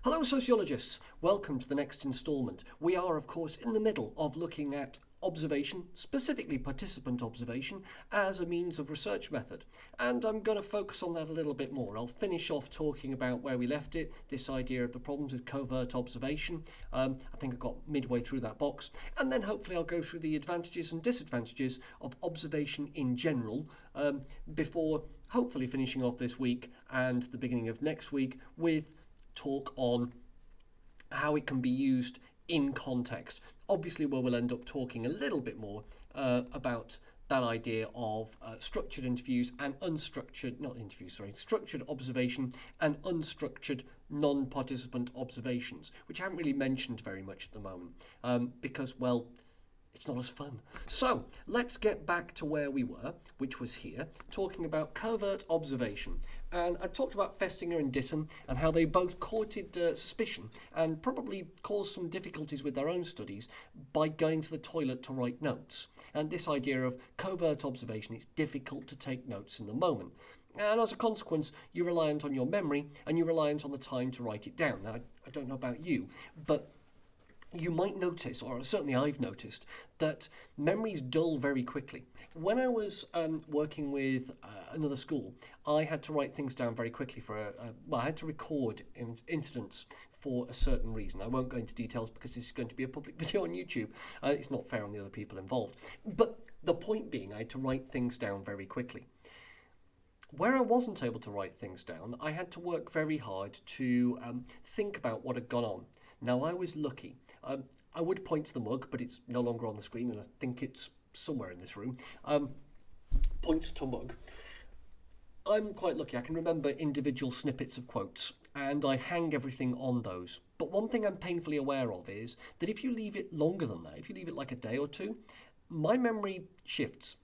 Hello sociologists, welcome to the next instalment. We are of course in the middle of looking at observation, specifically participant observation, as a means of research method. And I'm going to focus on that a little bit more. I'll finish off talking about where we left it, this idea of the problems with covert observation. I think I got midway through that box. And then hopefully I'll go through the advantages and disadvantages of observation in general before hopefully finishing off this week and the beginning of next week with talk on how it can be used in context. Obviously, where we'll end up talking a little bit more about that idea of structured interviews and structured observation and unstructured non-participant observations, which I haven't really mentioned very much at the moment because, well, it's not as fun. So let's get back to where we were, which was here, talking about covert observation. And I talked about Festinger and Ditton and how they both courted suspicion and probably caused some difficulties with their own studies by going to the toilet to write notes. And this idea of covert observation, it's difficult to take notes in the moment. And as a consequence, you're reliant on your memory and you're reliant on the time to write it down. Now, I don't know about you, but you might notice, or certainly I've noticed, that memories dull very quickly. When I was working with another school, I had to write things down very quickly I had to record incidents for a certain reason. I won't go into details because this is going to be a public video on YouTube. It's not fair on the other people involved. But the point being, I had to write things down very quickly. Where I wasn't able to write things down, I had to work very hard to think about what had gone on. Now, I was lucky. I would point to the mug, but it's no longer on the screen, and I think it's somewhere in this room. Point to mug. I'm quite lucky. I can remember individual snippets of quotes, and I hang everything on those. But one thing I'm painfully aware of is that if you leave it longer than that, if you leave it like a day or two, my memory shifts.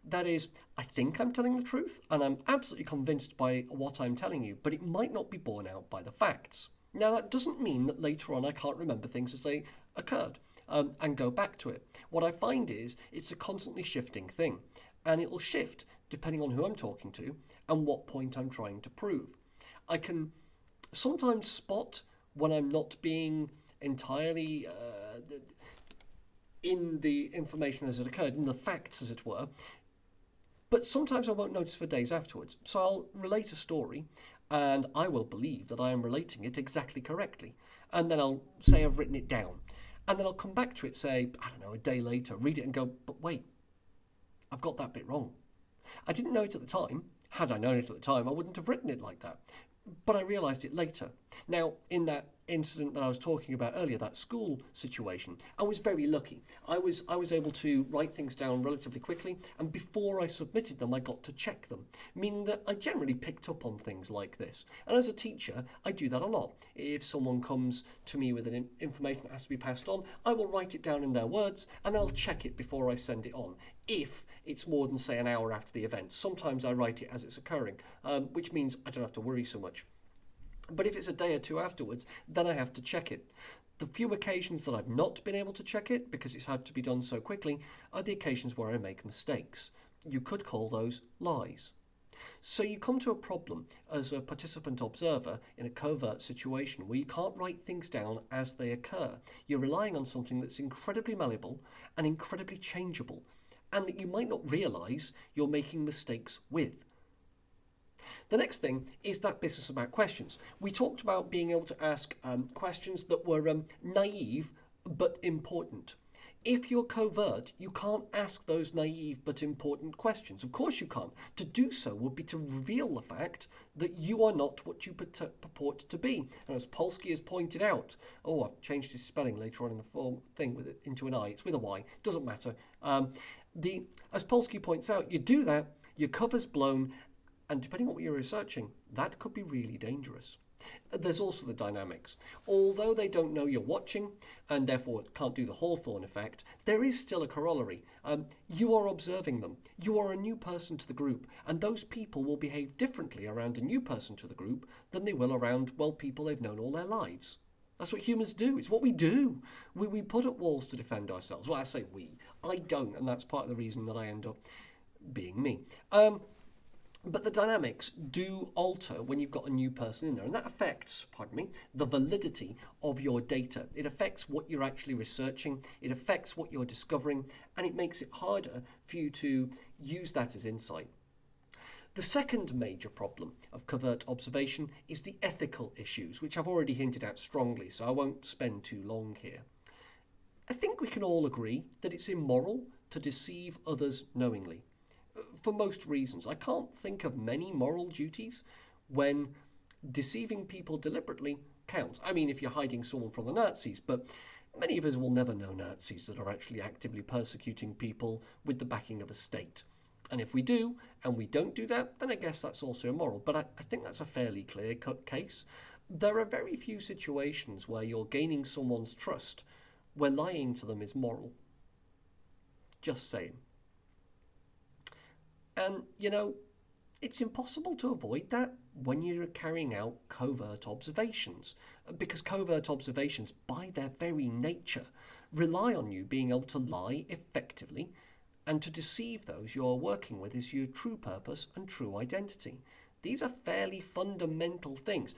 That is, I think I'm telling the truth, and I'm absolutely convinced by what I'm telling you, but it might not be borne out by the facts. Now, that doesn't mean that later on I can't remember things as they occurred and go back to it. What I find is it's a constantly shifting thing, and it will shift depending on who I'm talking to and what point I'm trying to prove. I can sometimes spot when I'm not being entirely in the information as it occurred, in the facts as it were, but sometimes I won't notice for days afterwards. So I'll relate a story and I will believe that I am relating it exactly correctly. And then I'll say I've written it down. And then I'll come back to it, say, I don't know, a day later, read it and go, but wait, I've got that bit wrong. I didn't know it at the time. Had I known it at the time, I wouldn't have written it like that. But I realised it later. Now, in that incident that I was talking about earlier, that school situation, I was very lucky. I was able to write things down relatively quickly, and before I submitted them, I got to check them, meaning that I generally picked up on things like this. And as a teacher, I do that a lot. If someone comes to me with an information that has to be passed on, I will write it down in their words, and then I'll check it before I send it on. If it's more than, say, an hour after the event. Sometimes I write it as it's occurring, which means I don't have to worry so much. But if it's a day or two afterwards, then I have to check it. The few occasions that I've not been able to check it, because it's had to be done so quickly, are the occasions where I make mistakes. You could call those lies. So you come to a problem as a participant observer in a covert situation where you can't write things down as they occur. You're relying on something that's incredibly malleable and incredibly changeable, and that you might not realise you're making mistakes with. The next thing is that business about questions. We talked about being able to ask questions that were naive but important. If you're covert, you can't ask those naive but important questions. Of course you can't. To do so would be to reveal the fact that you are not what you purport to be. And as Polsky has pointed out, I've changed his spelling later on in the form thing with it into an I. It's with a Y. Doesn't matter. As Polsky points out, you do that, your cover's blown, and depending on what you're researching, that could be really dangerous. There's also the dynamics. Although they don't know you're watching, and therefore can't do the Hawthorne effect, there is still a corollary. You are observing them. You are a new person to the group, and those people will behave differently around a new person to the group than they will around, people they've known all their lives. That's what humans do. It's what we do. We put up walls to defend ourselves. Well, I say we. I don't, and that's part of the reason that I end up being me. But the dynamics do alter when you've got a new person in there, and that affects, pardon me, the validity of your data. It affects what you're actually researching, it affects what you're discovering, and it makes it harder for you to use that as insight. The second major problem of covert observation is the ethical issues, which I've already hinted at strongly, so I won't spend too long here. I think we can all agree that it's immoral to deceive others knowingly. For most reasons. I can't think of many moral duties when deceiving people deliberately counts. I mean, if you're hiding someone from the Nazis, but many of us will never know Nazis that are actually actively persecuting people with the backing of a state. And if we do, and we don't do that, then I guess that's also immoral. But I think that's a fairly clear-cut case. There are very few situations where you're gaining someone's trust where lying to them is moral. Just saying. And, it's impossible to avoid that when you're carrying out covert observations, because covert observations, by their very nature, rely on you being able to lie effectively and to deceive those you're working with as your true purpose and true identity. These are fairly fundamental things.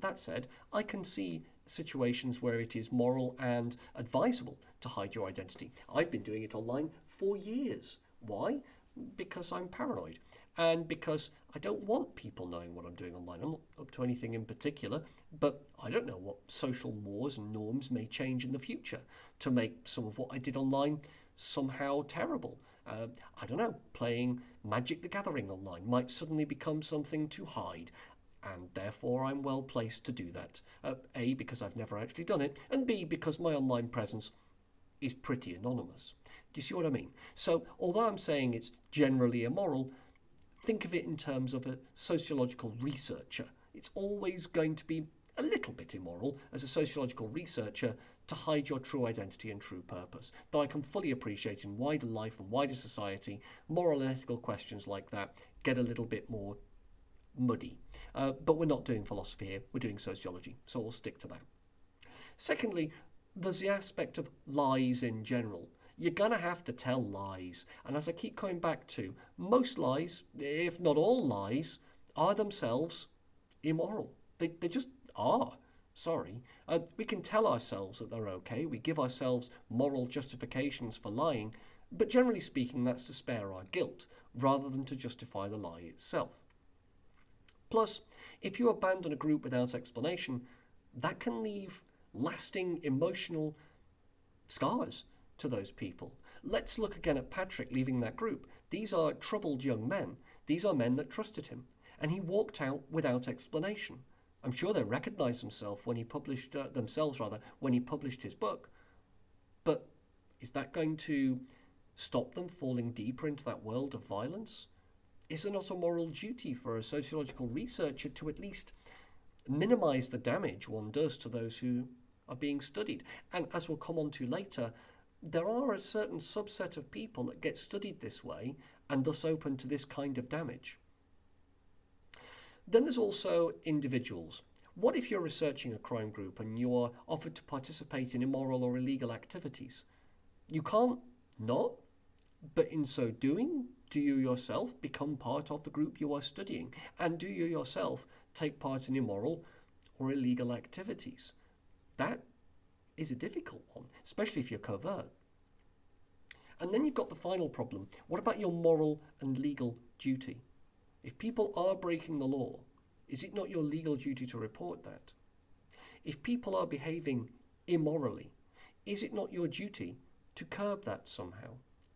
That said, I can see situations where it is moral and advisable to hide your identity. I've been doing it online for years. Why? Because I'm paranoid and because I don't want people knowing what I'm doing online. I'm not up to anything in particular, but I don't know what social mores and norms may change in the future to make some of what I did online somehow terrible. I don't know, playing Magic the Gathering online might suddenly become something to hide, and therefore I'm well placed to do that. A, because I've never actually done it, and B, because my online presence is pretty anonymous. Do you see what I mean? So, although I'm saying it's generally immoral, think of it in terms of a sociological researcher. It's always going to be a little bit immoral as a sociological researcher to hide your true identity and true purpose. Though I can fully appreciate in wider life and wider society, moral and ethical questions like that get a little bit more muddy. But we're not doing philosophy here, we're doing sociology, so we'll stick to that. Secondly, there's the aspect of lies in general. You're going to have to tell lies. And as I keep coming back to, most lies, if not all lies, are themselves immoral. They just are. Sorry. We can tell ourselves that they're okay. We give ourselves moral justifications for lying. But generally speaking, that's to spare our guilt, rather than to justify the lie itself. Plus, if you abandon a group without explanation, that can leave lasting emotional scars to those people. Let's look again at Patrick leaving that group. These are troubled young men. These are men that trusted him. And he walked out without explanation. I'm sure they recognized themselves when he published his book. But is that going to stop them falling deeper into that world of violence? Is it not a moral duty for a sociological researcher to at least minimize the damage one does to those who are being studied? And as we'll come on to later, there are a certain subset of people that get studied this way and thus open to this kind of damage. Then there's also individuals. What if you're researching a crime group and you are offered to participate in immoral or illegal activities? You can't not, but in so doing, do you yourself become part of the group you are studying? And do you yourself take part in immoral or illegal activities? That is a difficult one, especially if you're covert. And then you've got the final problem. What about your moral and legal duty? If people are breaking the law, is it not your legal duty to report that? If people are behaving immorally, is it not your duty to curb that somehow,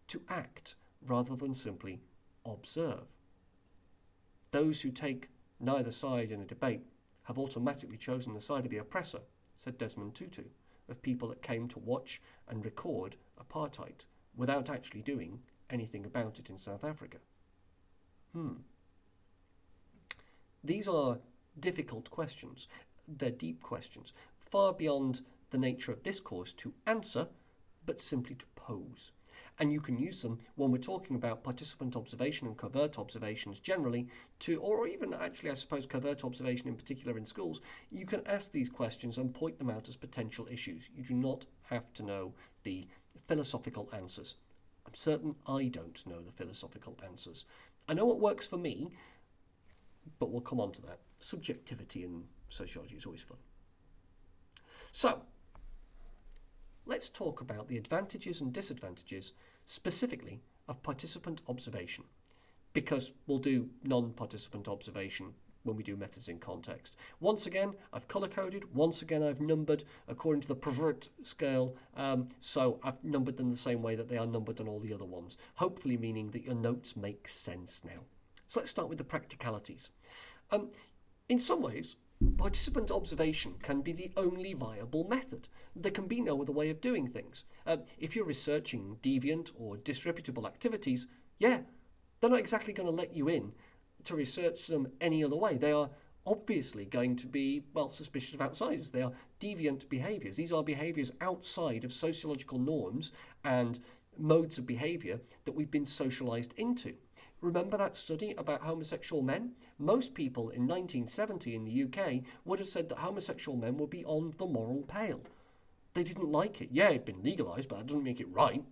to act rather than simply observe? Those who take neither side in a debate have automatically chosen the side of the oppressor, said Desmond Tutu, of people that came to watch and record apartheid without actually doing anything about it in South Africa. These are difficult questions. They're deep questions, far beyond the nature of this course to answer, but simply to pose. And you can use them when we're talking about participant observation and covert observations generally, or even actually, I suppose, covert observation in particular in schools. You can ask these questions and point them out as potential issues. You do not have to know the philosophical answers. I'm certain I don't know the philosophical answers. I know what works for me, but we'll come on to that. Subjectivity in sociology is always fun. So, let's talk about the advantages and disadvantages specifically of participant observation, because we'll do non-participant observation when we do methods in context. Once again, I've colour-coded. Once again, I've numbered according to the Covert scale. So I've numbered them the same way that they are numbered on all the other ones, hopefully meaning that your notes make sense now. So let's start with the practicalities. In some ways, participant observation can be the only viable method. There can be no other way of doing things. If you're researching deviant or disreputable activities, they're not exactly going to let you in to research them any other way. They are obviously going to be, suspicious of outsiders. They are deviant behaviours. These are behaviours outside of sociological norms and modes of behaviour that we've been socialised into. Remember that study about homosexual men? Most people in 1970 in the UK would have said that homosexual men would be on the moral pale. They didn't like it. Yeah, it'd been legalised, but that doesn't make it right.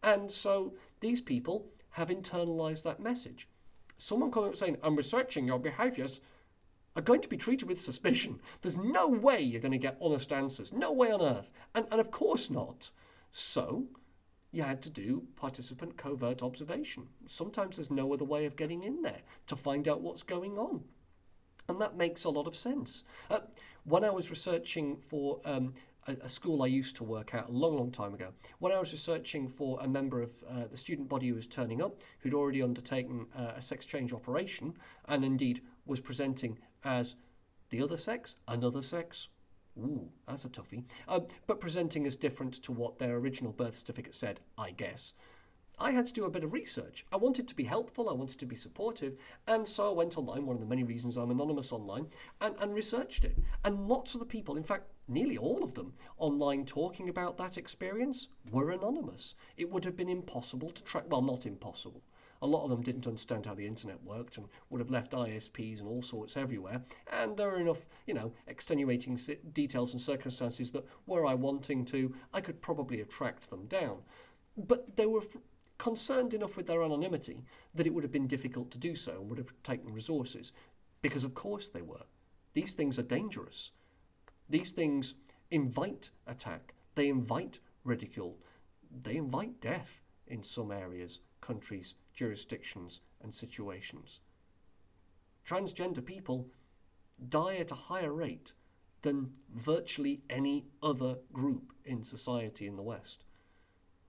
And so these people have internalised that message. Someone coming up saying, I'm researching your behaviours, are going to be treated with suspicion. There's no way you're going to get honest answers. No way on earth. And of course not. So you had to do participant covert observation. Sometimes there's no other way of getting in there to find out what's going on. And that makes a lot of sense. When I was researching for a school I used to work at a long time ago, when I was researching for a member of the student body who was turning up, who'd already undertaken a sex change operation, and indeed was presenting as the other sex, another sex, ooh, that's a toughie, but presenting as different to what their original birth certificate said, I guess. I had to do a bit of research. I wanted to be helpful, I wanted to be supportive, and so I went online, one of the many reasons I'm anonymous online, and researched it. And lots of the people, in fact, nearly all of them online talking about that experience were anonymous. It would have been impossible to track, well, not impossible. A lot of them didn't understand how the internet worked and would have left ISPs and all sorts everywhere. And there are enough, extenuating details and circumstances that were I wanting to, I could probably have tracked them down. But they were concerned enough with their anonymity that it would have been difficult to do so and would have taken resources. Because of course they were. These things are dangerous. These things invite attack. They invite ridicule. They invite death in some areas, countries, jurisdictions and situations. Transgender people die at a higher rate than virtually any other group in society in the West.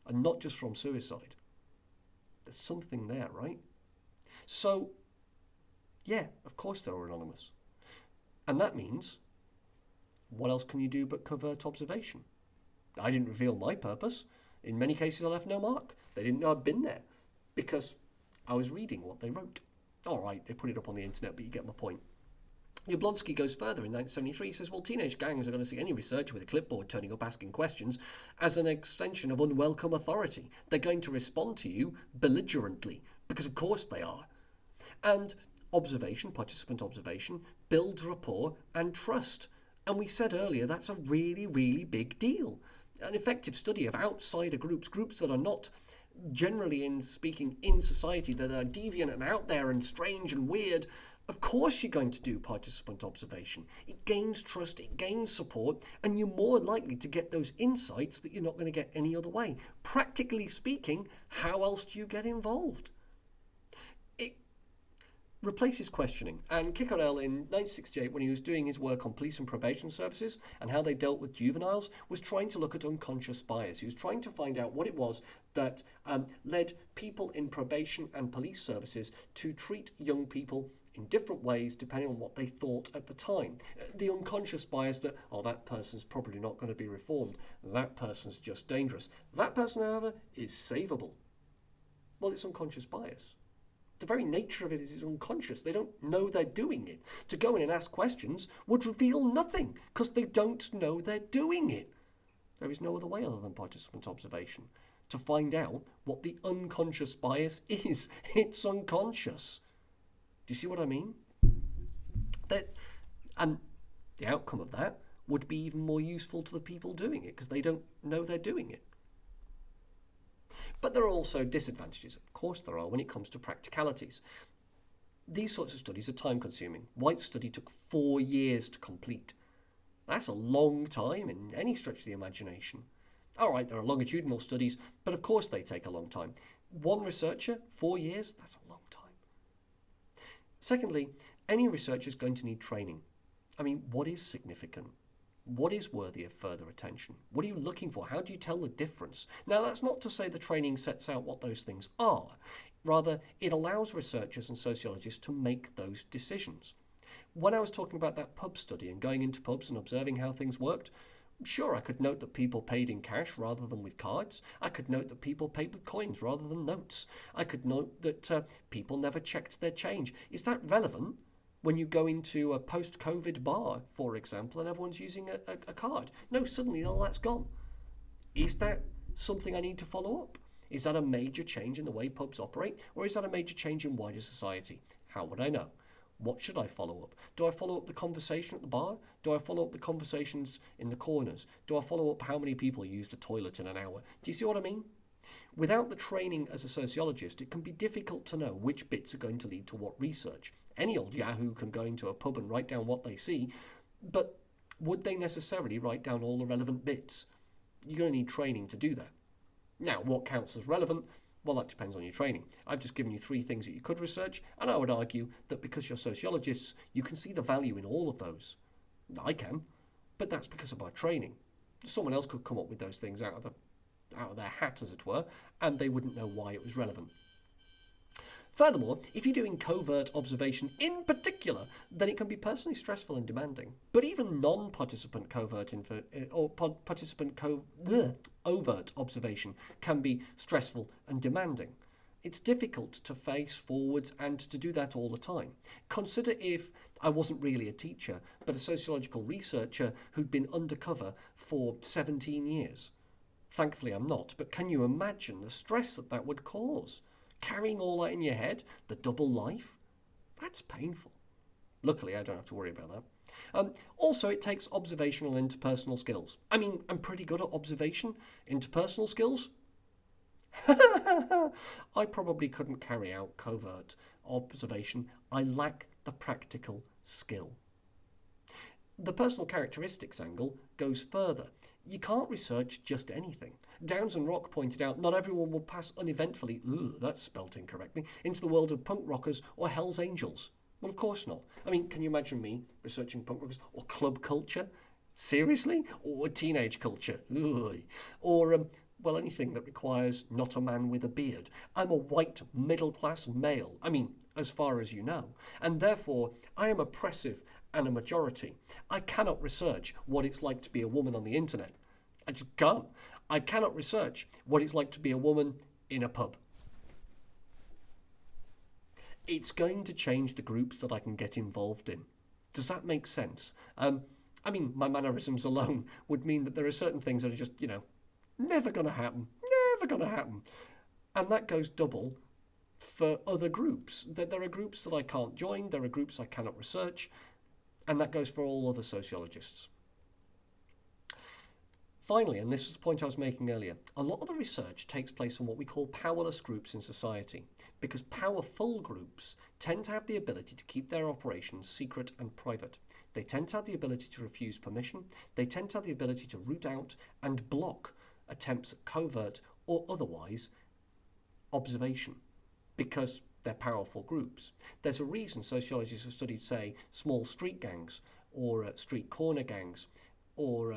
And not just from suicide. There's something there, right? So, of course they were anonymous. And that means, what else can you do but covert observation? I didn't reveal my purpose. In many cases, I left no mark. They didn't know I'd been there because I was reading what they wrote. All right, they put it up on the internet, but you get my point. Jablonski goes further in 1973. He says, teenage gangs are going to see any researcher with a clipboard turning up asking questions as an extension of unwelcome authority. They're going to respond to you belligerently, because of course they are. And observation, participant observation, builds rapport and trust. And we said earlier, that's a really, really big deal. An effective study of outsider groups that are not generally in speaking in society, that are deviant and out there and strange and weird. Of course you're going to do participant observation. It gains trust, it gains support, and you're more likely to get those insights that you're not going to get any other way. Practically speaking, how else do you get involved? It replaces questioning. And Kickarel in 1968, when he was doing his work on police and probation services and how they dealt with juveniles, was trying to look at unconscious bias. He was trying to find out what it was that led people in probation and police services to treat young people in different ways depending on what they thought at the time. The unconscious bias that, that person's probably not going to be reformed. That person's just dangerous. That person, however, is savable. Well, it's unconscious bias. The very nature of it is it's unconscious. They don't know they're doing it. To go in and ask questions would reveal nothing because they don't know they're doing it. There is no other way other than participant observation to find out what the unconscious bias is. It's unconscious. Do you see what I mean? And the outcome of that would be even more useful to the people doing it because they don't know they're doing it. But there are also disadvantages. Of course there are when it comes to practicalities. These sorts of studies are time consuming. White's study took 4 years to complete. That's a long time in any stretch of the imagination. All right, there are longitudinal studies, but of course they take a long time. One researcher, 4 years, that's a long time. Secondly, any researcher is going to need training. I mean, what is significant? What is worthy of further attention? What are you looking for? How do you tell the difference? Now, that's not to say the training sets out what those things are. Rather, it allows researchers and sociologists to make those decisions. When I was talking about that pub study and going into pubs and observing how things worked, sure, I could note that people paid in cash rather than with cards. I could note that people paid with coins rather than notes. I could note that people never checked their change. Is that relevant when you go into a post-COVID bar, for example, and everyone's using a card? No, suddenly all that's gone. Is that something I need to follow up? Is that a major change in the way pubs operate? Or is that a major change in wider society? How would I know? What should I follow up? Do I follow up the conversation at the bar? Do I follow up the conversations in the corners? Do I follow up how many people used a toilet in an hour? Do you see what I mean? Without the training as a sociologist, it can be difficult to know which bits are going to lead to what research. Any old yahoo can go into a pub and write down what they see, but would they necessarily write down all the relevant bits? You're going to need training to do that. Now, what counts as relevant? Well, that depends on your training. I've just given you 3 things that you could research, and I would argue that because you're sociologists, you can see the value in all of those. I can, but that's because of our training. Someone else could come up with those things out of their hat, as it were, and they wouldn't know why it was relevant. Furthermore, if you're doing covert observation in particular, then it can be personally stressful and demanding. But even non-participant overt observation can be stressful and demanding. It's difficult to face forwards and to do that all the time. Consider if I wasn't really a teacher, but a sociological researcher who'd been undercover for 17 years. Thankfully, I'm not, but can you imagine the stress that would cause? Carrying all that in your head, the double life, that's painful. Luckily, I don't have to worry about that. Also, it takes observational and interpersonal skills. I mean, I'm pretty good at observation. Interpersonal skills? I probably couldn't carry out covert observation. I lack the practical skill. The personal characteristics angle goes further. You can't research just anything. Downs and Rock pointed out not everyone will pass uneventfully, that's spelt incorrectly, into the world of punk rockers or Hell's Angels. Well, of course not. I mean, can you imagine me researching punk rockers or club culture? Seriously? Or teenage culture? Or, well, anything that requires not a man with a beard. I'm a white middle-class male. I mean, as far as you know. And therefore, I am oppressive and a majority. I cannot research what it's like to be a woman on the internet. I just can't. I cannot research what it's like to be a woman in a pub. It's going to change the groups that I can get involved in. Does that make sense? I mean, my mannerisms alone would mean that there are certain things that are just, never going to happen. Never going to happen. And that goes double for other groups. There are groups that I can't join. There are groups I cannot research. And that goes for all other sociologists. Finally, and this is the point I was making earlier, a lot of the research takes place on what we call powerless groups in society, because powerful groups tend to have the ability to keep their operations secret and private. They tend to have the ability to refuse permission. They tend to have the ability to root out and block attempts at covert or otherwise observation, because they're powerful groups. There's a reason sociologists have studied, say, small street gangs or street corner gangs or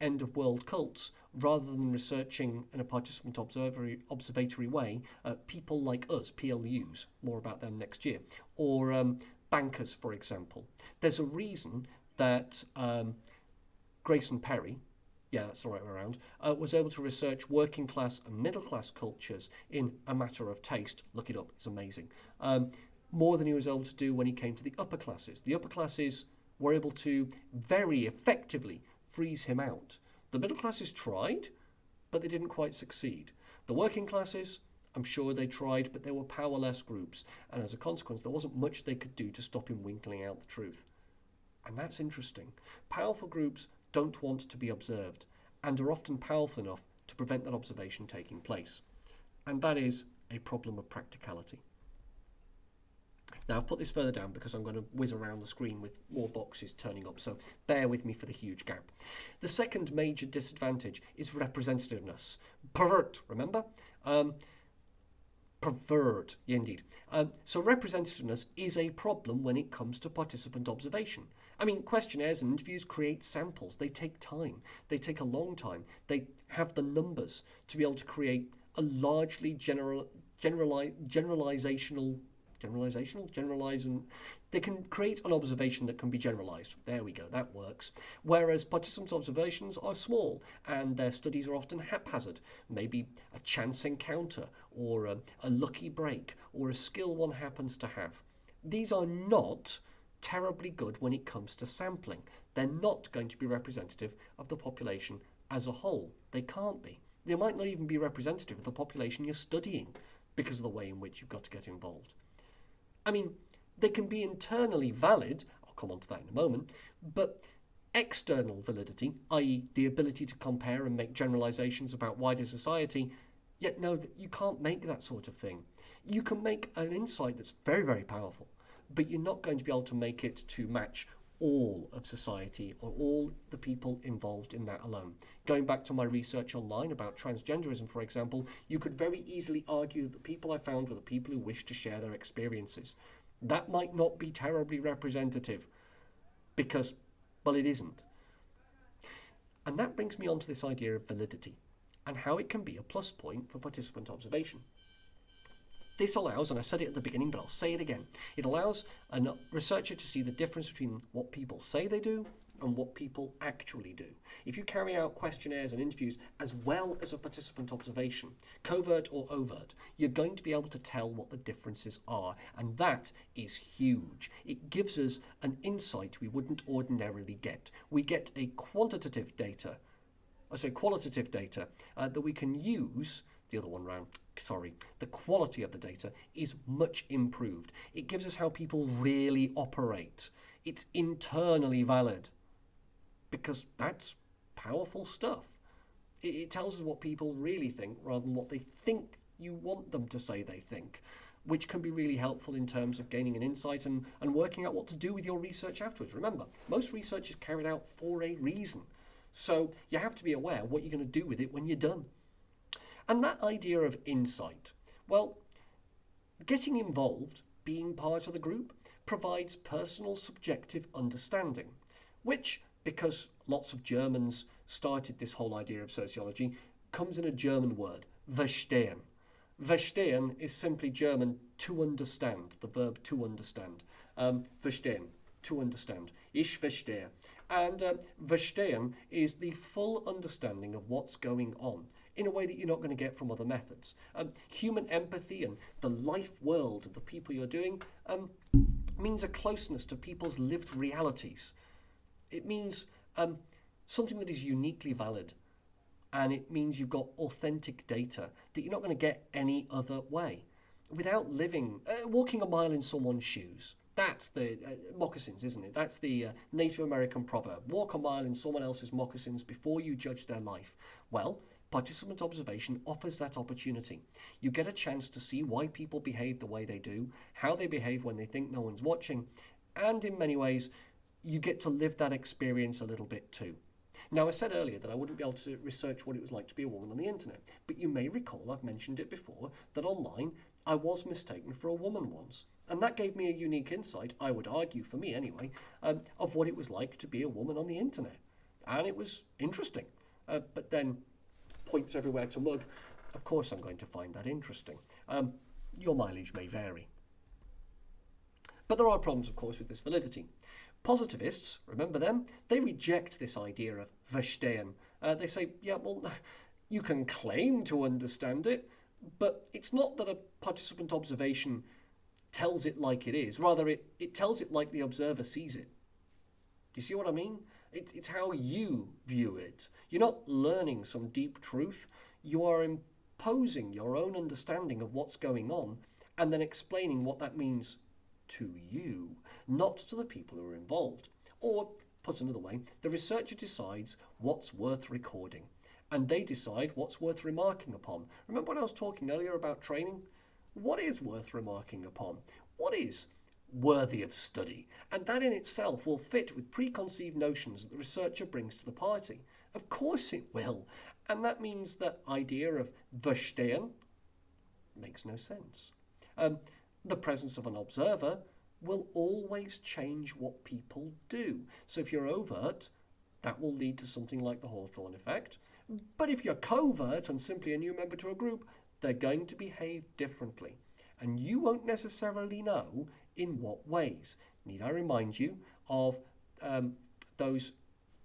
end-of-world cults, rather than researching in a participant observatory way people like us, PLUs, more about them next year, or bankers, for example. There's a reason that Grayson Perry, yeah, that's the right way around, was able to research working class and middle class cultures in A Matter of Taste. Look it up, it's amazing. More than he was able to do when he came to the upper classes. The upper classes were able to very effectively freeze him out. The middle classes tried, but they didn't quite succeed. The working classes, I'm sure they tried, but they were powerless groups, and as a consequence, there wasn't much they could do to stop him winkling out the truth. And that's interesting. Powerful groups don't want to be observed, and are often powerful enough to prevent that observation taking place. And that is a problem of practicality. Now, I've put this further down because I'm going to whiz around the screen with more boxes turning up, so bear with me for the huge gap. The second major disadvantage is representativeness. Pervert, remember? Pervert, yeah, indeed. So representativeness is a problem when it comes to participant observation. I mean, questionnaires and interviews create samples. They take time. They take a long time. They have the numbers to be able to create a largely generalizational. They can create an observation that can be generalized. There we go, that works. Whereas participant observations are small and their studies are often haphazard. Maybe a chance encounter or a lucky break or a skill one happens to have. These are not terribly good when it comes to sampling. They're not going to be representative of the population as a whole. They can't be. They might not even be representative of the population you're studying because of the way in which you've got to get involved. I mean, they can be internally valid, I'll come on to that in a moment, but external validity, i.e. the ability to compare and make generalizations about wider society, yet no, you can't make that sort of thing. You can make an insight that's very, very powerful, but you're not going to be able to make it to match all of society or all the people involved in that alone. Going back to my research online about transgenderism, for example, you could very easily argue that the people I found were the people who wished to share their experiences. That might not be terribly representative because, well, it isn't. And that brings me on to this idea of validity and how it can be a plus point for participant observation. This allows, and I said it at the beginning, but I'll say it again, it allows a researcher to see the difference between what people say they do and what people actually do. If you carry out questionnaires and interviews as well as a participant observation, covert or overt, you're going to be able to tell what the differences are, and that is huge. It gives us an insight we wouldn't ordinarily get. We get a qualitative data that we can use. The other one round, the quality of the data is much improved. It gives us how people really operate. It's internally valid because that's powerful stuff. It tells us what people really think rather than what they think you want them to say they think, which can be really helpful in terms of gaining an insight and working out what to do with your research afterwards. Remember, most research is carried out for a reason. So you have to be aware what you're going to do with it when you're done. And that idea of insight, well, getting involved, being part of the group, provides personal subjective understanding, which, because lots of Germans started this whole idea of sociology, comes in a German word, verstehen. Verstehen is simply German to understand, the verb to understand. Verstehen, to understand. Ich verstehe. And verstehen is the full understanding of what's going on in a way that you're not going to get from other methods. Human empathy and the life world of the people you're doing means a closeness to people's lived realities. It means something that is uniquely valid, and it means you've got authentic data that you're not going to get any other way. Without walking a mile in someone's shoes. That's the moccasins, isn't it? That's the Native American proverb. Walk a mile in someone else's moccasins before you judge their life. Well, participant observation offers that opportunity. You get a chance to see why people behave the way they do, how they behave when they think no one's watching, and in many ways, you get to live that experience a little bit too. Now, I said earlier that I wouldn't be able to research what it was like to be a woman on the internet, but you may recall I've mentioned it before that online I was mistaken for a woman once. And that gave me a unique insight, I would argue, for me anyway, of what it was like to be a woman on the internet. And it was interesting. But then, points everywhere to mug, of course I'm going to find that interesting. Your mileage may vary. But there are problems, of course, with this validity. Positivists, remember them? They reject this idea of verstehen. They say, yeah, well, you can claim to understand it, but it's not that a participant observation tells it like it is. Rather, it tells it like the observer sees it. Do you see what I mean? It's how you view it. You're not learning some deep truth. You are imposing your own understanding of what's going on and then explaining what that means to you, not to the people who are involved. Or, put another way, the researcher decides what's worth recording, and they decide what's worth remarking upon. Remember when I was talking earlier about training? What is worth remarking upon? What is worthy of study, and that in itself will fit with preconceived notions that the researcher brings to the party. Of course it will, and that means that idea of verstehen makes no sense. The presence of an observer will always change what people do. So if you're overt, that will lead to something like the Hawthorne effect. But if you're covert and simply a new member to a group, they're going to behave differently. And you won't necessarily know in what ways. Need I remind you of those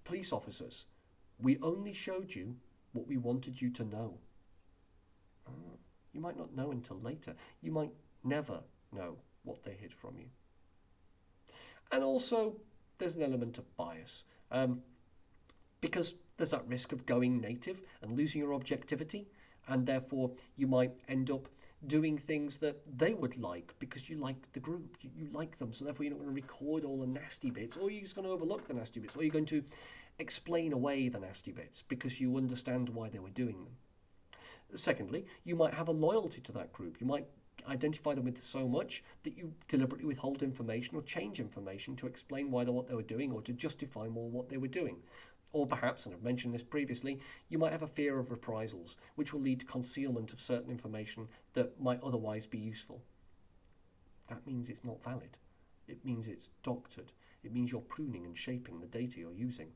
police officers? We only showed you what we wanted you to know. You might not know until later. You might never know what they hid from you. And also, there's an element of bias. Because there's that risk of going native and losing your objectivity, and therefore you might end up doing things that they would like because you like the group, you like them, so therefore you're not going to record all the nasty bits, or you're just going to overlook the nasty bits, or you're going to explain away the nasty bits because you understand why they were doing them. Secondly, you might have a loyalty to that group. You might identify them with so much that you deliberately withhold information or change information to explain why they're what they were doing or to justify more what they were doing. Or perhaps, and I've mentioned this previously, you might have a fear of reprisals, which will lead to concealment of certain information that might otherwise be useful. That means it's not valid. It means it's doctored. It means you're pruning and shaping the data you're using.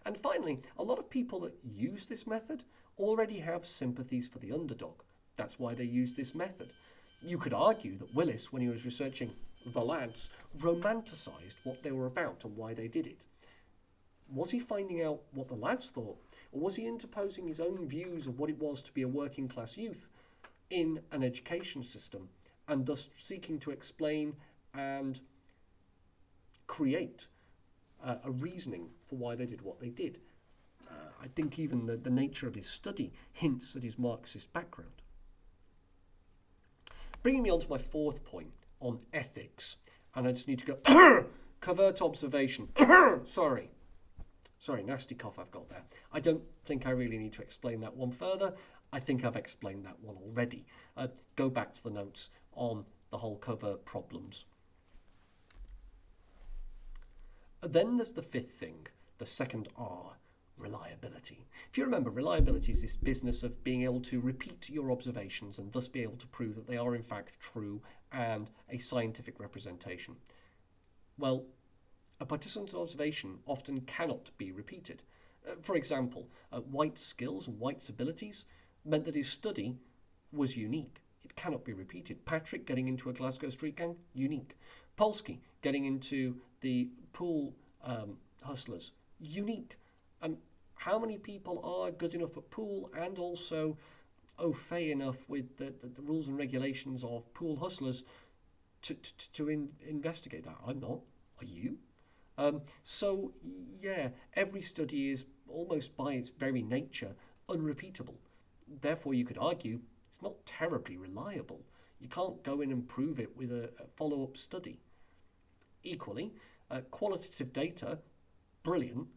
And finally, a lot of people that use this method already have sympathies for the underdog. That's why they use this method. You could argue that Willis, when he was researching the lads, romanticised what they were about and why they did it. Was he finding out what the lads thought, or was he interposing his own views of what it was to be a working class youth in an education system, and thus seeking to explain and create a reasoning for why they did what they did? I think even the nature of his study hints at his Marxist background. Bringing me on to my fourth point on ethics, and I just need to go covert observation. Sorry, nasty cough I've got there. I don't think I really need to explain that one further. I think I've explained that one already. Go back to the notes on the whole covert problems. Then there's the fifth thing, the second R, reliability. If you remember, reliability is this business of being able to repeat your observations and thus be able to prove that they are in fact true and a scientific representation. Well, a participant's observation often cannot be repeated. For example, White's skills and White's abilities meant that his study was unique. It cannot be repeated. Patrick getting into a Glasgow street gang, unique. Polsky getting into the pool hustlers, unique. How many people are good enough at pool and also au fait enough with the rules and regulations of pool hustlers to investigate that? I'm not. Are you? So, yeah, every study is almost by its very nature unrepeatable. Therefore, you could argue it's not terribly reliable. You can't go in and prove it with a follow-up study. Equally, qualitative data, brilliant,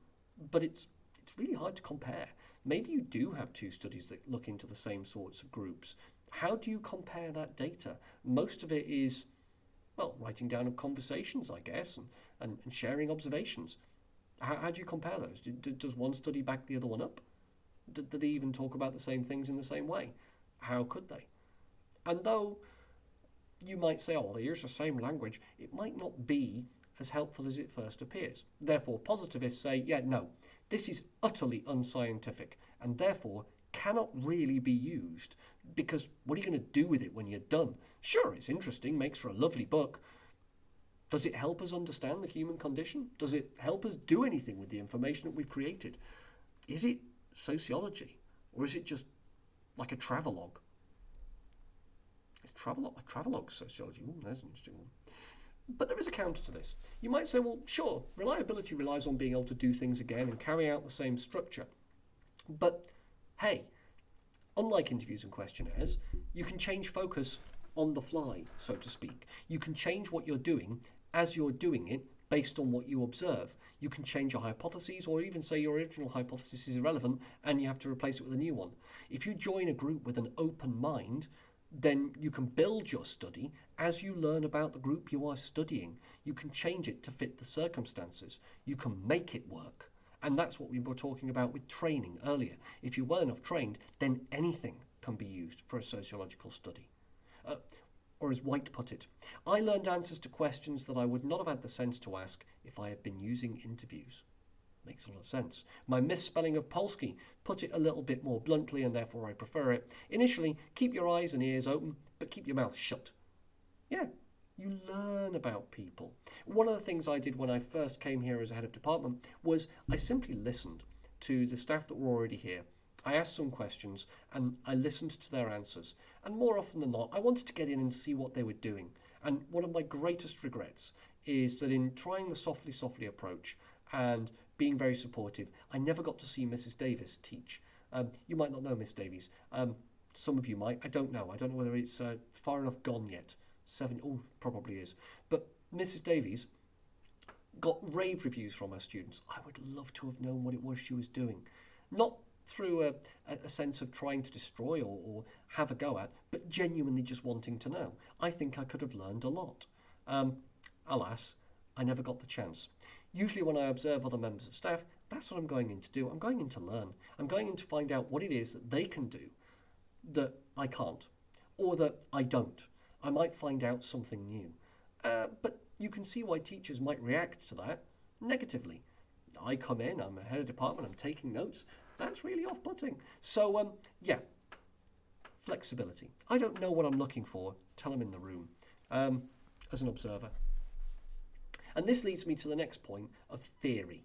but it's really hard to compare. Maybe you do have two studies that look into the same sorts of groups. How do you compare that data? Most of it is, well, writing down of conversations, I guess, and sharing observations. How do you compare those? Does one study back the other one up? Do they even talk about the same things in the same way? How could they? And though you might say, oh, well, here's the same language, it might not be as helpful as it first appears. Therefore, positivists say, yeah, no, this is utterly unscientific and therefore cannot really be used, because what are you going to do with it when you're done? Sure, it's interesting, makes for a lovely book. Does it help us understand the human condition? Does it help us do anything with the information that we've created? Is it sociology, or is it just like a travelogue? Is a travelogue sociology? Ooh, that's an interesting one. But there is a counter to this. You might say, well, sure, reliability relies on being able to do things again and carry out the same structure. But hey, unlike interviews and questionnaires, you can change focus on the fly, so to speak. You can change what you're doing as you're doing it based on what you observe. You can change your hypotheses, or even say your original hypothesis is irrelevant and you have to replace it with a new one. If you join a group with an open mind, then you can build your study as you learn about the group you are studying. You can change it to fit the circumstances. You can make it work. And that's what we were talking about with training earlier. If you're well enough trained, then anything can be used for a sociological study. Or as White put it, I learned answers to questions that I would not have had the sense to ask if I had been using interviews. Makes a lot of sense. My misspelling of Polski put it a little bit more bluntly, and therefore I prefer it. Initially, keep your eyes and ears open, but keep your mouth shut. Yeah, you learn about people. One of the things I did when I first came here as a head of department was I simply listened to the staff that were already here. I asked some questions and I listened to their answers. And more often than not, I wanted to get in and see what they were doing. And one of my greatest regrets is that in trying the softly approach and being very supportive, I never got to see Mrs. Davis teach. You might not know Miss Davies. Some of you might. I don't know. I don't know whether it's far enough gone yet. Probably is. But Mrs. Davies got rave reviews from her students. I would love to have known what it was she was doing. Not through a sense of trying to destroy or have a go at, but genuinely just wanting to know. I think I could have learned a lot. Alas, I never got the chance. Usually when I observe other members of staff, that's what I'm going in to do. I'm going in to learn. I'm going in to find out what it is that they can do that I can't, or that I don't. I might find out something new. But you can see why teachers might react to that negatively. I come in, I'm a head of department, I'm taking notes. That's really off-putting. So, yeah, flexibility. I don't know what I'm looking for. Tell them in the room as an observer. And this leads me to the next point of theory,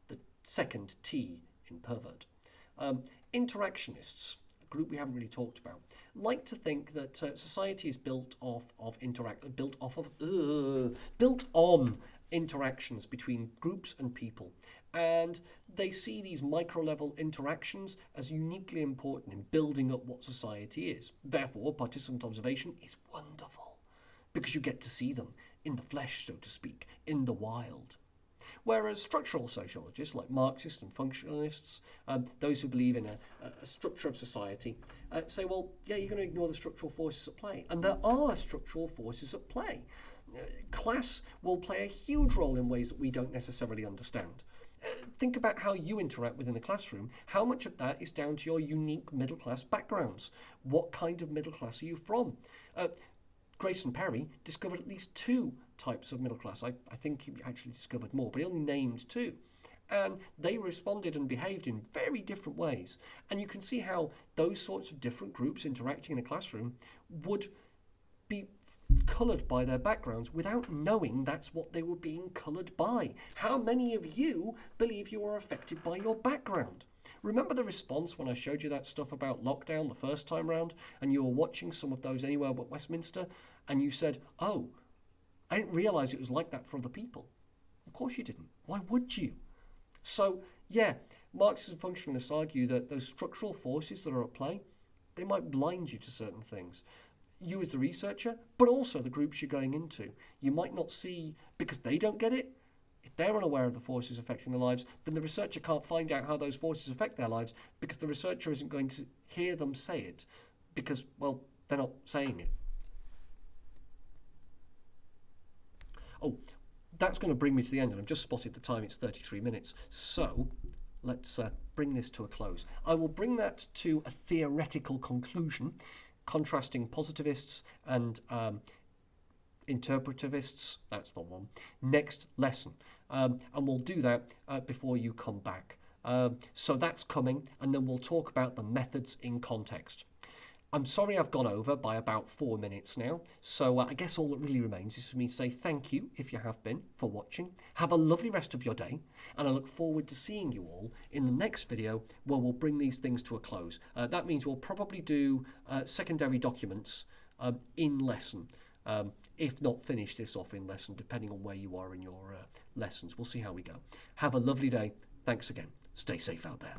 the second T in pervert. Interactionists, a group we haven't really talked about, like to think that society is built on interactions between groups and people. And they see these micro-level interactions as uniquely important in building up what society is. Therefore, participant observation is wonderful because you get to see them in the flesh, so to speak, in the wild. Whereas structural sociologists like Marxists and functionalists, those who believe in a structure of society, say, well, yeah, you're going to ignore the structural forces at play. And there are structural forces at play. Class will play a huge role in ways that we don't necessarily understand. Think about how you interact within the classroom. How much of that is down to your unique middle-class backgrounds? What kind of middle class are you from? Grayson Perry discovered at least 2 types of middle class. I think he actually discovered more, but he only named 2. And they responded and behaved in very different ways. And you can see how those sorts of different groups interacting in a classroom would be coloured by their backgrounds without knowing that's what they were being coloured by. How many of you believe you are affected by your background? Remember the response when I showed you that stuff about lockdown the first time round, and you were watching some of those Anywhere But Westminster, and you said, oh, I didn't realise it was like that for other people. Of course you didn't. Why would you? So, yeah, Marxists and functionalists argue that those structural forces that are at play, they might blind you to certain things. You as the researcher, but also the groups you're going into. You might not see, because they don't get it. If they're unaware of the forces affecting their lives, then the researcher can't find out how those forces affect their lives because the researcher isn't going to hear them say it because, well, they're not saying it. Oh, that's going to bring me to the end, and I've just spotted the time, it's 33 minutes. So let's bring this to a close. I will bring that to a theoretical conclusion, contrasting positivists and interpretivists, that's the one, next lesson. And we'll do that before you come back. So that's coming, and then we'll talk about the methods in context. I'm sorry I've gone over by about 4 minutes now, so I guess all that really remains is for me to say thank you, if you have been, for watching. Have a lovely rest of your day, and I look forward to seeing you all in the next video where we'll bring these things to a close. That means we'll probably do secondary documents in lesson, if not finish this off in lesson, depending on where you are in your lessons. We'll see how we go. Have a lovely day. Thanks again. Stay safe out there.